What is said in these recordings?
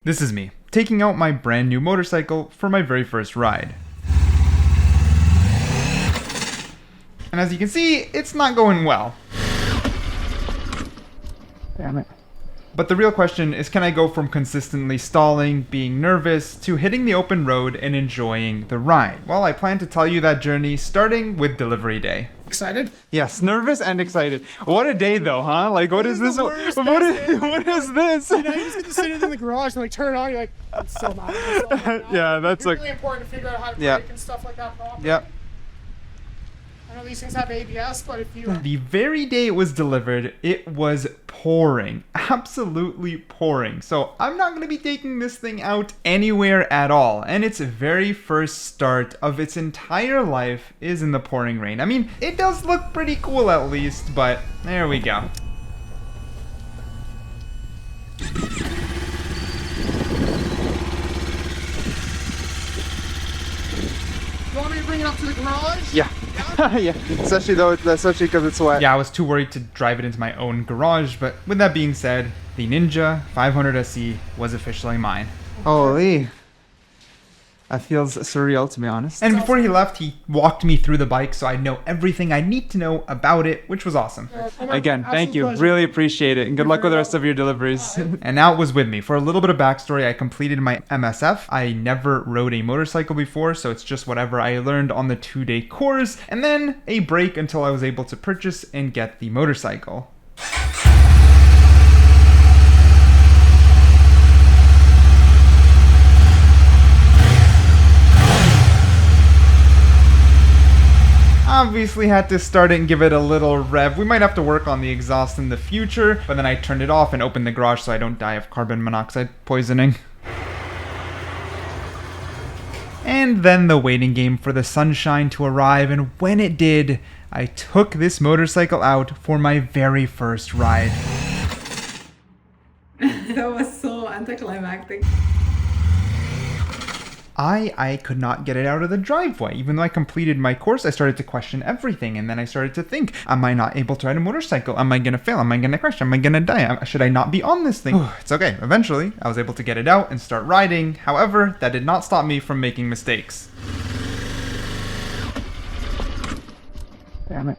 This is me, taking out my brand new motorcycle for my very first ride. And as you can see, it's not going well. Damn it. But the real question is, can I go from consistently stalling, being nervous, to hitting the open road and enjoying the ride? Well, I plan to tell you that journey starting with delivery day. Excited? Yes, nervous and excited. What a day though, huh? Like, what is this? What is this? You know, you just get to sit in the garage and like turn it on. You're like, I'm so mad. Yeah, that's It's like, really important to figure out how to brake Yeah. and stuff like that properly. yep. I know these things have ABS, but if you The very day it was delivered, it was pouring. Absolutely pouring. So I'm not going to be taking this thing out anywhere at all. And its very first start of its entire life is in the pouring rain. I mean, it does look pretty cool at least, but there we go. you want me to bring it up to the garage? Yeah. Yeah, especially because it's wet. Yeah, I was too worried to drive it into my own garage, but with that being said, the Ninja 500 SE was officially mine. Holy. That feels surreal, to be honest. And before he left, he walked me through the bike so I know everything I need to know about it, which was awesome. Again, thank you. Really appreciate it. And good luck with the rest of your deliveries. And now it was with me. For a little bit of backstory, I completed my MSF. I never rode a motorcycle before, so it's just whatever I learned on the 2-day course. And then a break until I was able to purchase and get the motorcycle. Obviously had to start it and give it a little rev. We might have to work on the exhaust in the future, but then I turned it off and opened the garage so I don't die of carbon monoxide poisoning. And then the waiting game for the sunshine to arrive, and when it did, I took this motorcycle out for my very first ride. That was so anticlimactic. I could not get it out of the driveway. Even though I completed my course, I started to question everything. And then I started to think, am I not able to ride a motorcycle? Am I going to fail? Am I going to crash? Am I going to die? Should I not be on this thing? It's okay. Eventually, I was able to get it out and start riding. However, that did not stop me from making mistakes. Damn it.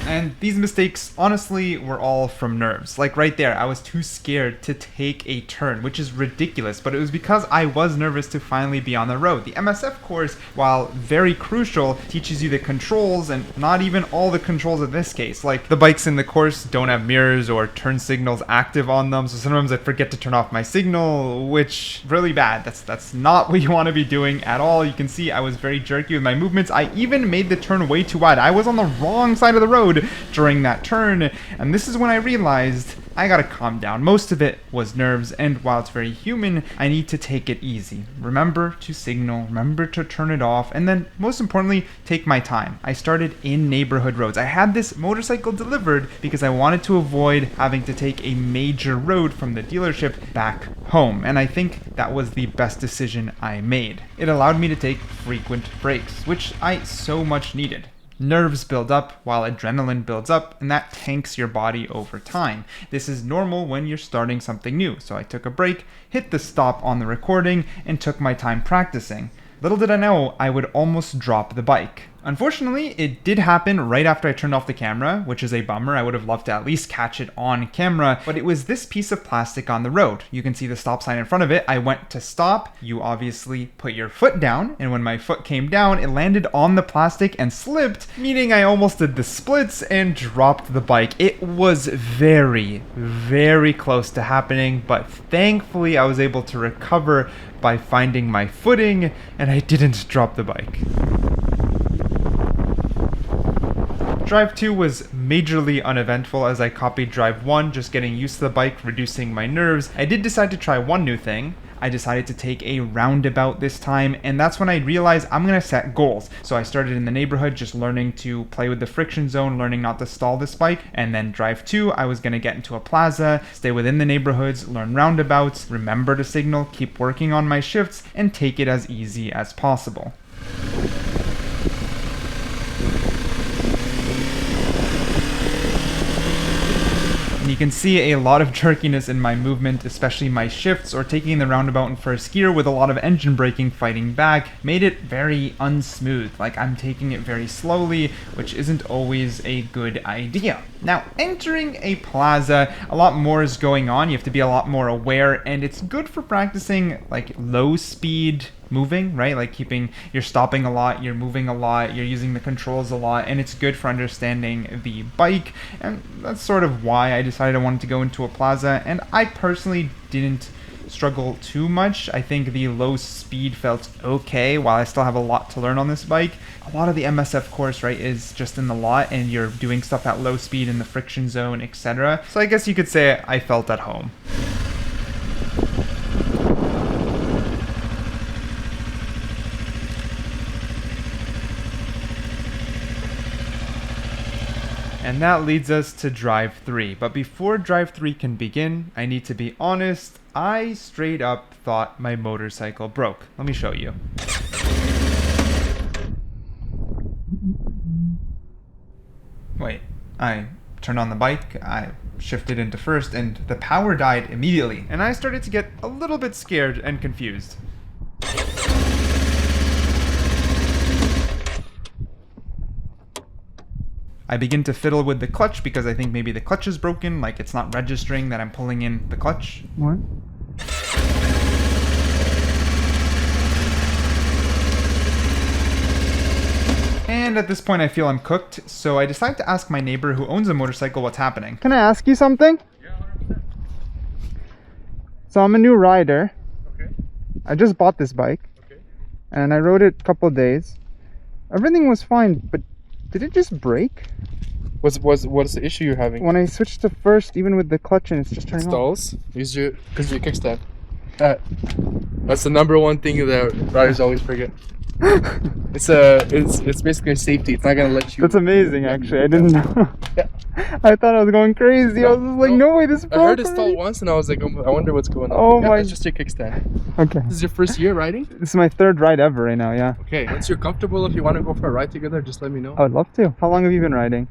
And these mistakes, honestly, were all from nerves. Like right there, I was too scared to take a turn, which is ridiculous, but it was because I was nervous to finally be on the road. The MSF course, while very crucial, teaches you the controls, and not even all the controls in this case. Like, the bikes in the course don't have mirrors or turn signals active on them, so sometimes I forget to turn off my signal, which, really bad. That's not what you want to be doing at all. You can see I was very jerky with my movements. I even made the turn way too wide. I was on the wrong side of the road during that turn, and this is when I realized I gotta calm down. Most of it was nerves, and while it's very human, I need to take it easy. Remember to signal, remember to turn it off, and then most importantly, take my time. I started in neighborhood roads. I had this motorcycle delivered because I wanted to avoid having to take a major road from the dealership back home, and I think that was the best decision I made. It allowed me to take frequent breaks, which I so much needed. Nerves build up while adrenaline builds up, and that tanks your body over time. This is normal when you're starting something new, so I took a break, hit the stop on the recording, and took my time practicing. Little did I know I would almost drop the bike. Unfortunately, it did happen right after I turned off the camera, which is a bummer. I would have loved to at least catch it on camera, but it was this piece of plastic on the road. You can see the stop sign in front of it. I went to stop. You obviously put your foot down, and when my foot came down, it landed on the plastic and slipped, meaning I almost did the splits and dropped the bike. It was very, very close to happening, but thankfully I was able to recover by finding my footing, and I didn't drop the bike. Drive 2 was majorly uneventful as I copied Drive 1, just getting used to the bike, reducing my nerves. I did decide to try one new thing. I decided to take a roundabout this time, and that's when I realized I'm going to set goals. So I started in the neighborhood, just learning to play with the friction zone, learning not to stall this bike, and then Drive 2, I was going to get into a plaza, stay within the neighborhoods, learn roundabouts, remember to signal, keep working on my shifts, and take it as easy as possible. And you can see a lot of jerkiness in my movement, especially my shifts or taking the roundabout in first gear with a lot of engine braking fighting back made it very unsmooth. Like I'm taking it very slowly, which isn't always a good idea. Now, entering a plaza, a lot more is going on. You have to be a lot more aware, and it's good for practicing like low speed moving, right? Like you're stopping a lot, you're moving a lot, you're using the controls a lot, and it's good for understanding the bike. And that's sort of why I decided I wanted to go into a plaza, and I personally didn't struggle too much. I think the low speed felt okay, while I still have a lot to learn on this bike. A lot of the MSF course, right, is just in the lot, and you're doing stuff at low speed in the friction zone, etc. So I guess you could say I felt at home. And that leads us to drive 3. But before drive 3 can begin, I need to be honest, I straight up thought my motorcycle broke. Let me show you. Wait, I turned on the bike, I shifted into first, and the power died immediately. And I started to get a little bit scared and confused. I begin to fiddle with the clutch because I think maybe the clutch is broken, like it's not registering that I'm pulling in the clutch. What? And at this point I feel I'm cooked, so I decide to ask my neighbor who owns a motorcycle what's happening. Can I ask you something? Yeah, 100%. So I'm a new rider. Okay. I just bought this bike. Okay. And I rode it a couple of days. Everything was fine, but did it just break? What's the issue you're having? When I switched to first, even with the clutch and it's just turning off. Stalls. Use your kickstand. That's the number one thing that riders always forget. It's basically a safety. It's not gonna let you. That's amazing, actually. I didn't know. Yeah. I thought I was going crazy. I was just like, no way, this broke. I heard it stall already. once, and I was like, I wonder what's going on. Oh Yeah, my- it's just your kickstand. Okay. This is your first year riding? This is my third ride ever right now, yeah. Okay. Once you're comfortable, if you want to go for a ride together, just let me know. I would love to. How long have you been riding?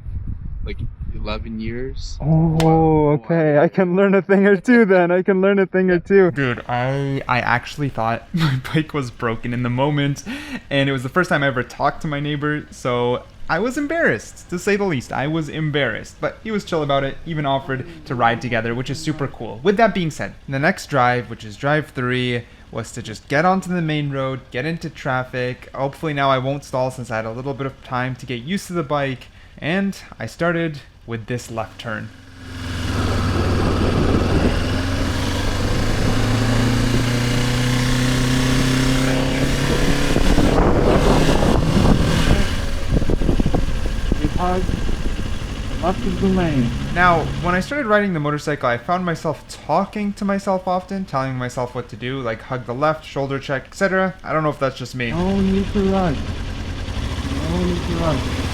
Like 11 years. Oh, okay. I can learn a thing or two then. I can learn a thing or two. Dude, I actually thought my bike was broken in the moment, and it was the first time I ever talked to my neighbor, so I was embarrassed, to say the least. I was embarrassed, but he was chill about it, even offered to ride together, which is super cool. With that being said, the next drive, which is drive 3, was to just get onto the main road, get into traffic. Hopefully now I won't stall since I had a little bit of time to get used to the bike, and I started with this left turn. Left is the lane. Now, when I started riding the motorcycle, I found myself talking to myself often, telling myself what to do, like hug the left, shoulder check, etc. I don't know if that's just me. No need to rush. No need to rush.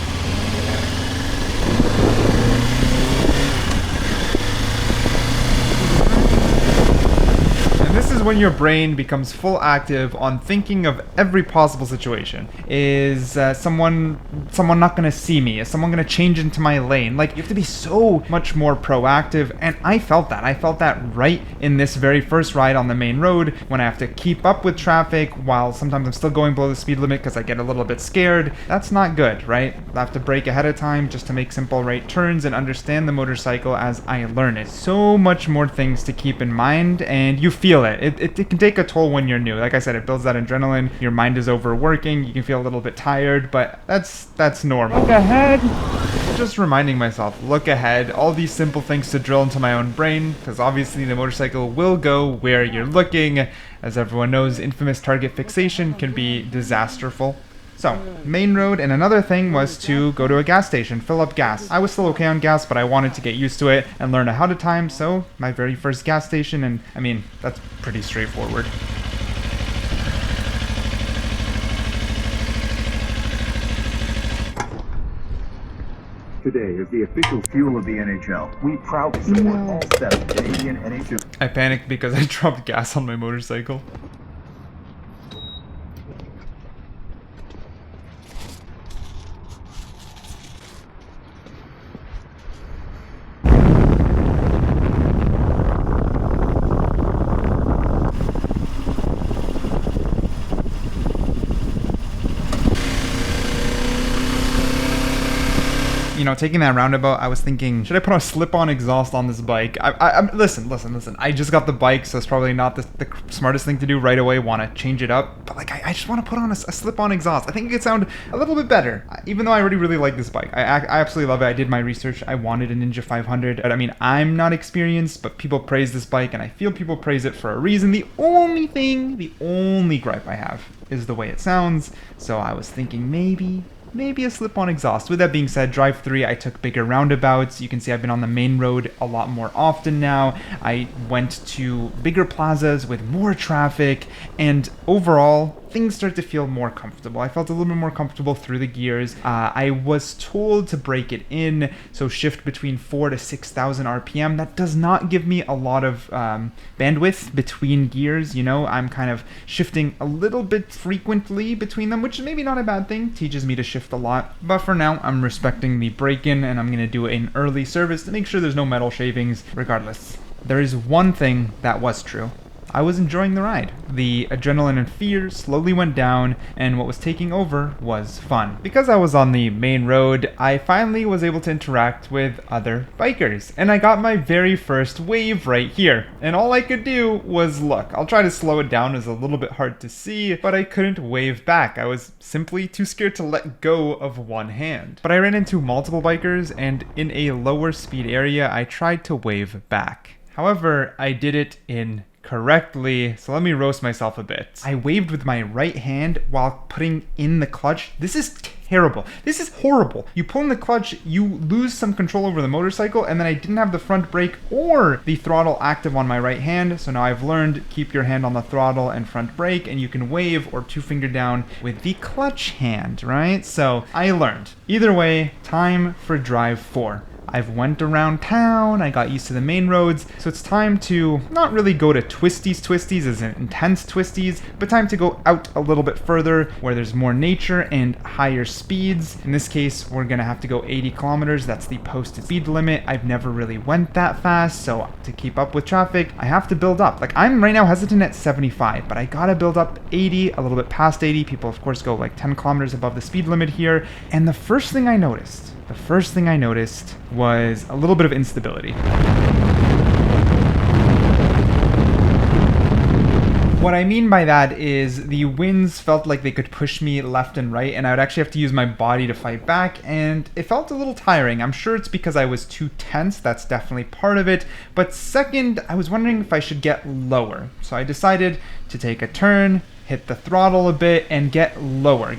And this is when your brain becomes full active on thinking of every possible situation. Is someone not gonna see me? Is someone gonna change into my lane? Like, you have to be so much more proactive, and I felt that. I felt that right in this very first ride on the main road, when I have to keep up with traffic while sometimes I'm still going below the speed limit because I get a little bit scared. That's not good, right? I have to brake ahead of time just to make simple right turns and understand the motorcycle as I learn it. So much more things to keep in mind, and you feel it. It can take a toll when you're new. Like I said, it builds that adrenaline. Your mind is overworking. You can feel a little bit tired, but that's normal. Look ahead. Just reminding myself, look ahead, all these simple things to drill into my own brain, because obviously the motorcycle will go where you're looking. As everyone knows, infamous target fixation can be disasterful. So, main road, and another thing was to go to a gas station, fill up gas. I was still okay on gas, but I wanted to get used to it and learn ahead of time, so my very first gas station, and I mean, that's pretty straightforward. Today is the official fuel of the NHL. We proudly support all 7 Canadian NHL. I panicked because I dropped gas on my motorcycle. you know, taking that roundabout, I was thinking, should I put a slip-on exhaust on this bike? Listen. I just got the bike, so it's probably not the smartest thing to do right away. Want to change it up, but like I just want to put on a slip-on exhaust. I think it could sound a little bit better, even though I already really like this bike. I absolutely love it. I did my research. I wanted a Ninja 500. I mean, I'm not experienced, but people praise this bike, and I feel people praise it for a reason. The only gripe I have is the way it sounds. So I was thinking maybe a slip-on exhaust. With that being said, drive 3, I took bigger roundabouts. You can see I've been on the main road a lot more often now. I went to bigger plazas with more traffic, and overall, things start to feel more comfortable. I felt a little bit more comfortable through the gears. I was told to break it in, so shift between 4,000 to 6,000 RPM. That does not give me a lot of bandwidth between gears. You know, I'm kind of shifting a little bit frequently between them, which is maybe not a bad thing. Teaches me to shift a lot. But for now, I'm respecting the break-in, and I'm going to do an early service to make sure there's no metal shavings. Regardless, there is one thing that was true. I was enjoying the ride. The adrenaline and fear slowly went down, and what was taking over was fun. Because I was on the main road, I finally was able to interact with other bikers, and I got my very first wave right here. And all I could do was look. I'll try to slow it down, it's a little bit hard to see, but I couldn't wave back. I was simply too scared to let go of one hand. But I ran into multiple bikers, and in a lower speed area, I tried to wave back. However, I did it incorrectly, so let me roast myself a bit. I waved with my right hand while putting in the clutch. This is terrible. This is horrible. You pull in the clutch, you lose some control over the motorcycle, and then I didn't have the front brake or the throttle active on my right hand, so now I've learned keep your hand on the throttle and front brake, and you can wave or two finger down with the clutch hand, right? So I learned. Either way, time for drive 4. I've went around town, I got used to the main roads, so it's time to not really go to twisties as in intense twisties, but time to go out a little bit further where there's more nature and higher speeds. In this case, we're gonna have to go 80 kilometers, that's the posted speed limit. I've never really went that fast, so to keep up with traffic, I have to build up. Like, I'm right now hesitant at 75, but I gotta build up 80, a little bit past 80. People, of course, go like 10 kilometers above the speed limit here, and the first thing I noticed was a little bit of instability. What I mean by that is the winds felt like they could push me left and right, and I would actually have to use my body to fight back, and it felt a little tiring. I'm sure it's because I was too tense, that's definitely part of it, but second, I was wondering if I should get lower. So I decided to take a turn, hit the throttle a bit, and get lower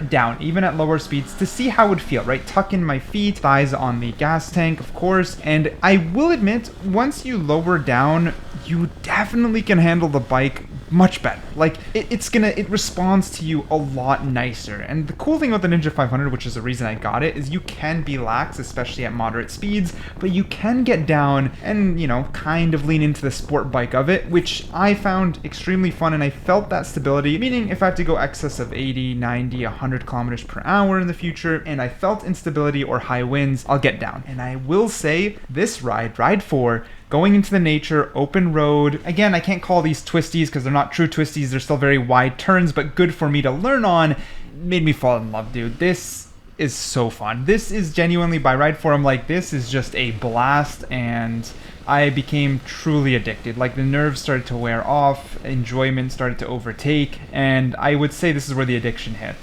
down, even at lower speeds, to see how it would feel, right? Tuck in my feet, thighs on the gas tank, of course, and I will admit, once you lower down, you definitely can handle the bike much better. Like, it responds to you a lot nicer. And the cool thing about the Ninja 500, which is the reason I got it, is you can be lax, especially at moderate speeds, but you can get down and, you know, kind of lean into the sport bike of it, which I found extremely fun, and I felt that stability, meaning if I have to go excess of 80, 90, 100 kilometers per hour in the future, and I felt instability or high winds, I'll get down. And I will say, this ride 4, going into the nature, open road. Again, I can't call these twisties because they're not true twisties. They're still very wide turns, but good for me to learn on. Made me fall in love, dude. This is so fun. This is genuinely, by ride 4, I'm like, this is just a blast, and I became truly addicted. Like, the nerves started to wear off, enjoyment started to overtake, and I would say this is where the addiction hit.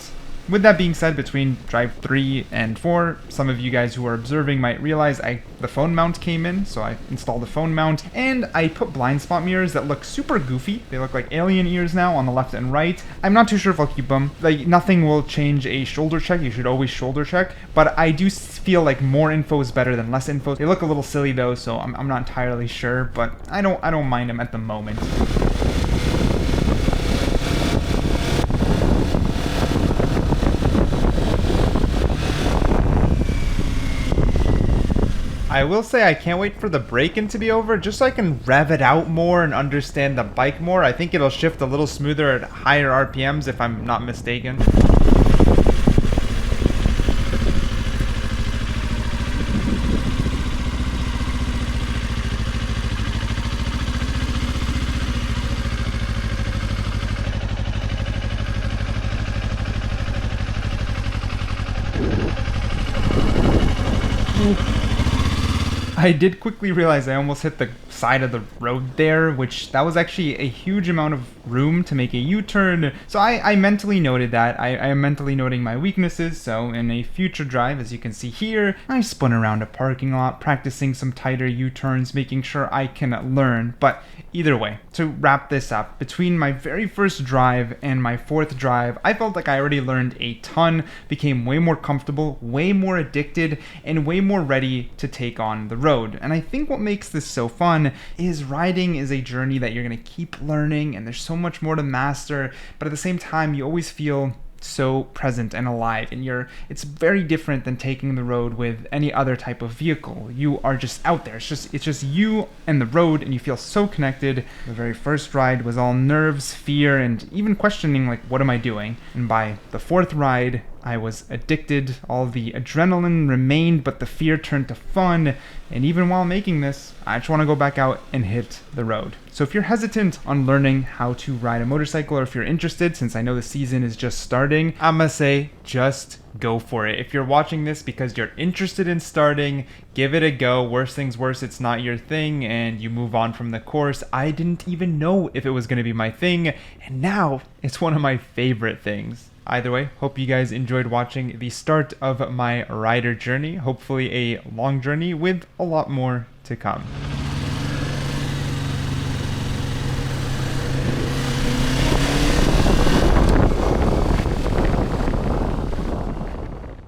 With that being said, between drive 3 and 4, some of you guys who are observing might realize the phone mount came in, so I installed the phone mount, and I put blind spot mirrors that look super goofy. They look like alien ears now on the left and right. I'm not too sure if I'll keep them. Like, nothing will change a shoulder check. You should always shoulder check, but I do feel like more info is better than less info. They look a little silly though, so I'm not entirely sure, but I don't mind them at the moment. I will say I can't wait for the break-in to be over, just so I can rev it out more and understand the bike more. I think it'll shift a little smoother at higher RPMs if I'm not mistaken. I did quickly realize I almost hit the side of the road there, which that was actually a huge amount of room to make a U-turn. So I mentally noted that. I am mentally noting my weaknesses. So in a future drive, as you can see here, I spun around a parking lot, practicing some tighter U-turns, making sure I can learn. But either way, to wrap this up, between my very first drive and my fourth drive, I felt like I already learned a ton, became way more comfortable, way more addicted, and way more ready to take on the road. And I think what makes this so fun is riding is a journey that you're going to keep learning, and there's so much more to master, but at the same time you always feel so present and alive, and it's very different than taking the road with any other type of vehicle. You are just out there. It's just you and the road, and you feel so connected. The very first ride was all nerves, fear, and even questioning, like, what am I doing? And by the fourth ride, I was addicted. All the adrenaline remained, but the fear turned to fun. And even while making this, I just want to go back out and hit the road. So if you're hesitant on learning how to ride a motorcycle, or if you're interested, since I know the season is just starting, I'm gonna say just go for it. If you're watching this because you're interested in starting, give it a go. Worst things worse, it's not your thing and you move on from the course. I didn't even know if it was going to be my thing, and now it's one of my favorite things. Either way, hope you guys enjoyed watching the start of my rider journey. Hopefully a long journey with a lot more to come.